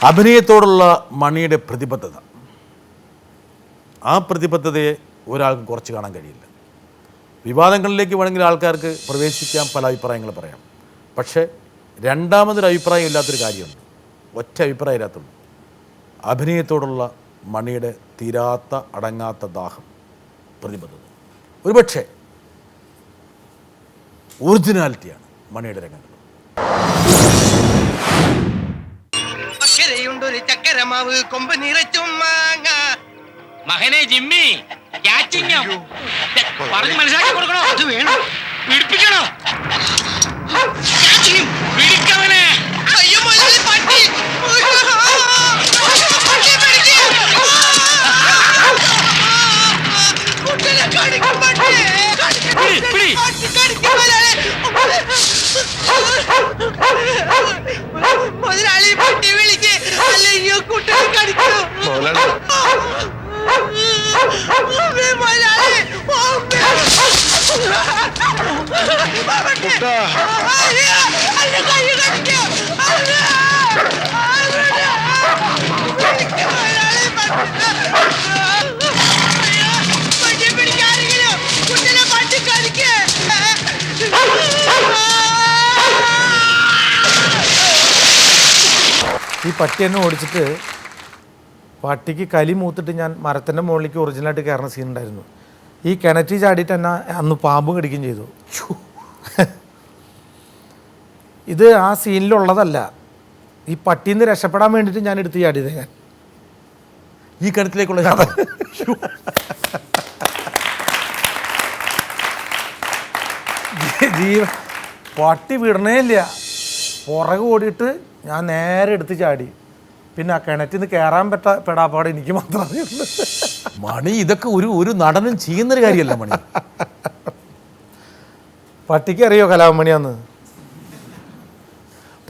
അഭിനയത്തോടുള്ള മണിയുടെ പ്രതിബദ്ധത, ആ പ്രതിബദ്ധതയെ ഒരാൾക്ക് കുറച്ച് കാണാൻ കഴിയില്ല. വിവാദങ്ങളിലേക്ക് വേണമെങ്കിൽ ആൾക്കാർക്ക് പ്രവേശിക്കാൻ പല അഭിപ്രായങ്ങൾ പറയാം. പക്ഷേ രണ്ടാമതൊരു അഭിപ്രായം ഇല്ലാത്തൊരു കാര്യമുണ്ട്, ഒറ്റ അഭിപ്രായം ഇല്ലാത്തുള്ളൂ. അഭിനയത്തോടുള്ള മണിയുടെ തീരാത്ത അടങ്ങാത്ത ദാഹം, പ്രതിബദ്ധത. ഒരുപക്ഷെ ഒറിജിനാലിറ്റിയാണ് മണിയുടെ രംഗങ്ങൾ. ചക്കരമാവ് കൊമ്പ് നിറച്ചും മാങ്ങ മകനെ ജിമ്മി പറഞ്ഞ് മനസ്സിലാക്കി കൊടുക്കണോ? അത് വേണം, പിടിപ്പിക്കണോ? പിടിക്കവനെ. അയ്യോ മുതലാളി, പട്ടി കുട്ടനെ കടിക്കും, പട്ടി മുതലാളി, പട്ടി വിളിക്ക്, അല്ലെങ്കിൽ കുട്ടനെ കടിക്കും. ഈ പട്ടി എന്നെ ഓടിച്ചിട്ട് പട്ടിക്ക് കലി മൂത്തിട്ട് ഞാൻ മരത്തിൻ്റെ മുകളിലേക്ക് ഒറിജിനലായിട്ട് കയറുന്ന സീൻ ഉണ്ടായിരുന്നു. ഈ കിണറ്റിൽ ചാടിയിട്ട് എന്നെ അന്ന് പാമ്പ് കടിക്കുകയും ചെയ്തു. ഇത് ആ സീനിലുള്ളതല്ല, ഈ പട്ടിയിൽ നിന്ന് രക്ഷപ്പെടാൻ വേണ്ടിയിട്ട് ഞാൻ എടുത്ത് ചാടിയത്. ഞാൻ ഈ കിണറ്റിലേക്കുള്ള പട്ടി വിടണേ ഇല്ല, പുറകെ ഓടിയിട്ട് ഞാൻ നേരെ എടുത്ത് ചാടി. പിന്നെ ആ കിണറ്റിൽ നിന്ന് കയറാൻ പെടാപ്പാട് എനിക്ക് മാത്രമേ അറിയുള്ളൂ. മണി ഇതൊക്കെ ഒരു നടനും ചെയ്യുന്നൊരു കാര്യമല്ല. മണി പട്ടിക്ക് അറിയോ കലാമണിയാന്ന്?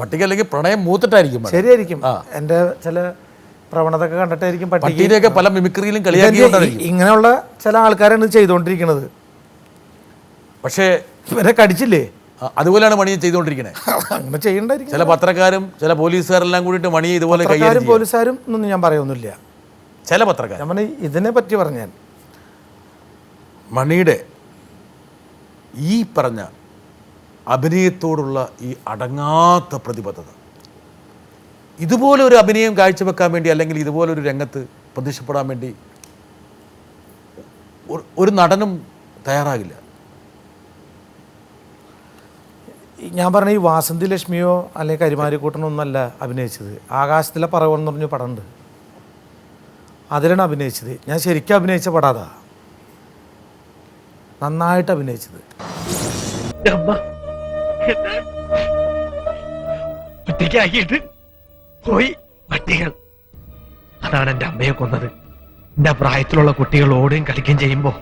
പട്ടിക്ക് അല്ലെങ്കിൽ പ്രണയം മൂത്തിട്ടായിരിക്കും. ശരിയായിരിക്കും, എൻ്റെ ചില പ്രവണതൊക്കെ കണ്ടിട്ടായിരിക്കും പട്ടിയുടെയൊക്കെ പല മിമിക്രിയിലും കളിയാക്കിയിട്ടുണ്ടായിരിക്കും. ഇങ്ങനെയുള്ള ചില ആൾക്കാരാണ് ചെയ്തുകൊണ്ടിരിക്കുന്നത്. പക്ഷേ ഇവരെ കടിച്ചില്ലേ, അതുപോലെയാണ് മണി ചെയ്തുകൊണ്ടിരിക്കുന്നത്. അങ്ങനെ ചെയ്യണ്ടായിരിക്കും. ചില പത്രക്കാരും ചില പോലീസുകാരെല്ലാം കൂടിയിട്ട് മണിയെ ഇതുപോലെ പോലീസുകാരും ഒന്നും ഞാൻ പറയുന്നില്ല, ചില പത്രക്കാർ. ഞാൻ ഇതിനെ പറ്റി പറഞ്ഞാൽ മണിയുടെ ഈ പറഞ്ഞ അഭിനയത്തോടുള്ള ഈ അടങ്ങാത്ത പ്രതിബദ്ധത, ഇതുപോലെ ഒരു അഭിനയം കാഴ്ചവെക്കാൻ വേണ്ടി അല്ലെങ്കിൽ ഇതുപോലൊരു രംഗത്ത് പ്രത്യക്ഷപ്പെടാൻ വേണ്ടി ഒരു നടനും തയ്യാറാകില്ല. ഞാൻ പറഞ്ഞ ഈ വാസന്തി ലക്ഷ്മിയോ അല്ലെങ്കിൽ കരിമാരിക്കൂട്ടനോ ഒന്നല്ല അഭിനയിച്ചത്. ആകാശത്തിലെ പറവെന്ന് പറഞ്ഞ പടമുണ്ട്, അതിലാണ് അഭിനയിച്ചത്. ഞാൻ ശരിക്കും അഭിനയിച്ച പടം അതാ, നന്നായിട്ട് അഭിനയിച്ചത്. പോയി പട്ടികൾ, അതാണ് എൻ്റെ അമ്മയെ കൊന്നത്. എൻ്റെ പ്രായത്തിലുള്ള കുട്ടികൾ ഓടുകയും കളിക്കുകയും ചെയ്യുമ്പോൾ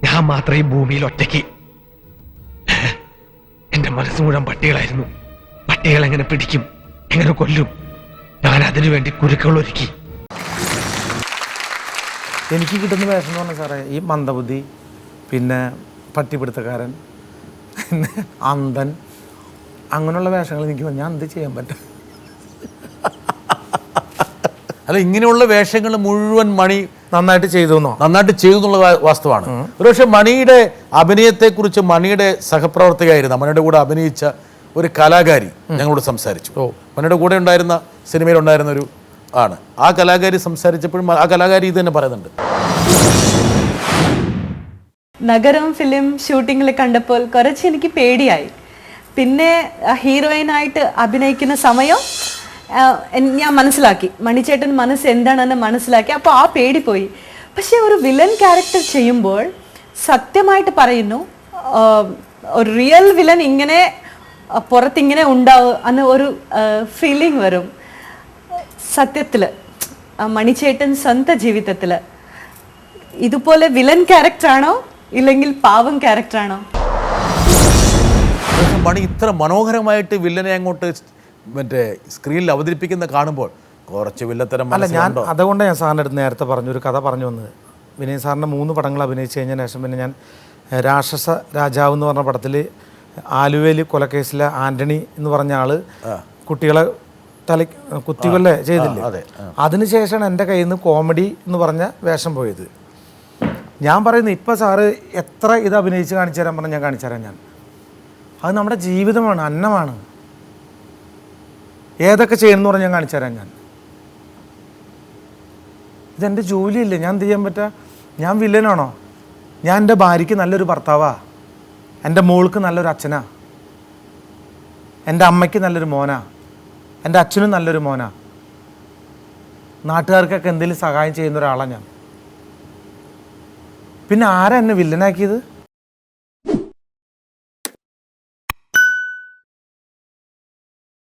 ഞാൻ മാത്രം ഈ ഭൂമിയിൽ ഒറ്റയ്ക്ക്. എൻ്റെ മനസ്സ് മുഴുവൻ പട്ടികളായിരുന്നു. പട്ടികൾ എങ്ങനെ പിടിക്കും, എങ്ങനെ കൊല്ലും, ഞാൻ അതിനു വേണ്ടി കുരുക്കൾ ഒരുക്കി. എനിക്ക് കിട്ടുന്ന വേഷം എന്ന് പറഞ്ഞാൽ സാറേ, ഈ മന്ദബുദ്ധി, പിന്നെ പട്ടിപിടുത്തക്കാരൻ, പിന്നെ അന്ധൻ, അങ്ങനെയുള്ള വേഷങ്ങൾ എനിക്ക് ഞാൻ എന്ത് ചെയ്യാൻ പറ്റും? അല്ല, ഇങ്ങനെയുള്ള വേഷങ്ങൾ മുഴുവൻ മണി നന്നായിട്ട് ചെയ്തു എന്നുള്ള വാസ്തവമാണ്. ഒരുപക്ഷെ മണിയുടെ അഭിനയത്തെക്കുറിച്ച് മണിയുടെ സഹപ്രവർത്തകയായിരുന്ന, മണിയുടെ കൂടെ അഭിനയിച്ച ഒരു കലാകാരി ഞങ്ങളോട് സംസാരിച്ചു. മണിയുടെ കൂടെ ഉണ്ടായിരുന്ന, സിനിമയിലുണ്ടായിരുന്ന ഒരു ആണ്. ആ കലാകാരി സംസാരിച്ചപ്പോഴും ആ കലാകാരി ഇത് തന്നെ പറയുന്നുണ്ട്. നഗരം ഫിലിം ഷൂട്ടിങ്ങിൽ കണ്ടപ്പോൾ കുറച്ച് എനിക്ക് പേടിയായി. പിന്നെ ഹീറോയിനായിട്ട് അഭിനയിക്കുന്ന സമയം ഞാൻ മനസ്സിലാക്കി, മണിച്ചേട്ടൻ മനസ്സ് എന്താണെന്ന് മനസ്സിലാക്കി. അപ്പോൾ ആ പേടി പോയി. പക്ഷെ ഒരു വില്ലൻ ക്യാരക്ടർ ചെയ്യുമ്പോൾ സത്യമായിട്ട് പറയുന്നു, ഒരു റിയൽ വില്ലൻ ഇങ്ങനെ പുറത്തിങ്ങനെ ഉണ്ടാവും എന്ന ഒരു ഫീലിംഗ് വരും. സത്യത്തിൽ മണിച്ചേട്ടൻ സ്വന്തം ജീവിതത്തിൽ ഇതുപോലെ വില്ലൻ ക്യാരക്ടറാണോ ഇല്ലെങ്കിൽ പാവം ക്യാരക്ടറാണോ? മണി ഇത്ര മനോഹരമായിട്ട് വില്ലനെ അങ്ങോട്ട് മറ്റേ സ്ക്രീനിൽ അവതരിപ്പിക്കുന്ന കാണുമ്പോൾ കുറച്ച് വില്ലത്തരം. അല്ല, ഞാൻ അതുകൊണ്ട് ഞാൻ സാറിൻ്റെ അടുത്ത് നേരത്തെ പറഞ്ഞൊരു കഥ പറഞ്ഞു വന്നത്. വിനയ് സാറിൻ്റെ 3 പടങ്ങൾ അഭിനയിച്ച് കഴിഞ്ഞ ശേഷം പിന്നെ ഞാൻ രാക്ഷസ രാജാവ് എന്ന് പറഞ്ഞ പടത്തിൽ ആലുവയിൽ കൊലക്കേസിലെ ആന്റണി എന്ന് പറഞ്ഞ ആള് കുട്ടികളെ കുത്തികൊല്ലേ ചെയ്തില്ലേ? അതിനുശേഷമാണ് എൻ്റെ കയ്യിൽ നിന്ന് കോമഡി എന്ന് പറഞ്ഞ വേഷം പോയത്. ഞാൻ പറയുന്നു ഇപ്പം സാറ് എത്ര ഇത് അഭിനയിച്ച് കാണിച്ചു തരാൻ പറഞ്ഞാൽ ഞാൻ കാണിച്ചു തരാം. ഞാൻ അത് നമ്മുടെ ജീവിതമാണ്, അന്നമാണ്. ഏതൊക്കെ ചെയ്യണമെന്ന് പറഞ്ഞാൽ ഞാൻ കാണിച്ചു തരാം. ഇതെൻ്റെ ജോലിയില്ലേ, ഞാൻ എന്ത് ചെയ്യാൻ പറ്റുക? ഞാൻ വില്ലനാണോ? ഞാൻ എൻ്റെ ഭാര്യയ്ക്ക് നല്ലൊരു ഭർത്താവാ, എൻ്റെ മോൾക്ക് നല്ലൊരു അച്ഛനാ, എൻ്റെ അമ്മയ്ക്ക് നല്ലൊരു മോനാ, എൻ്റെ അച്ഛനും നല്ലൊരു മോനാ, നാട്ടുകാർക്കൊക്കെ എന്തെങ്കിലും സഹായം ചെയ്യുന്ന ഒരാളാണ് ഞാൻ. പിന്നെ ആരാ എന്നെ വില്ലനാക്കിയത്?